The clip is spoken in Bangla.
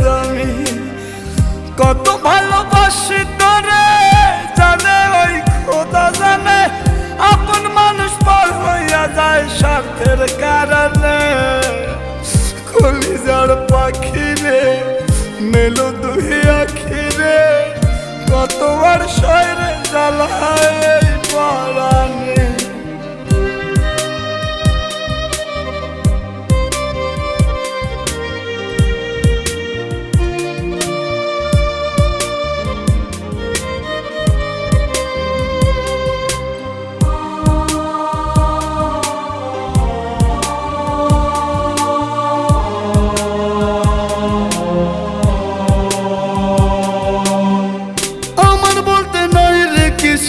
দামি। কত ভালোবাসি তোরে জানে ওই খোদা জানে, আপন মানুষ পর হইয়া যায় স্বার্থের কারণে। কলিজার পাখি রে মেলো দুই আখি রে, কত আর শয়রে জ্বালা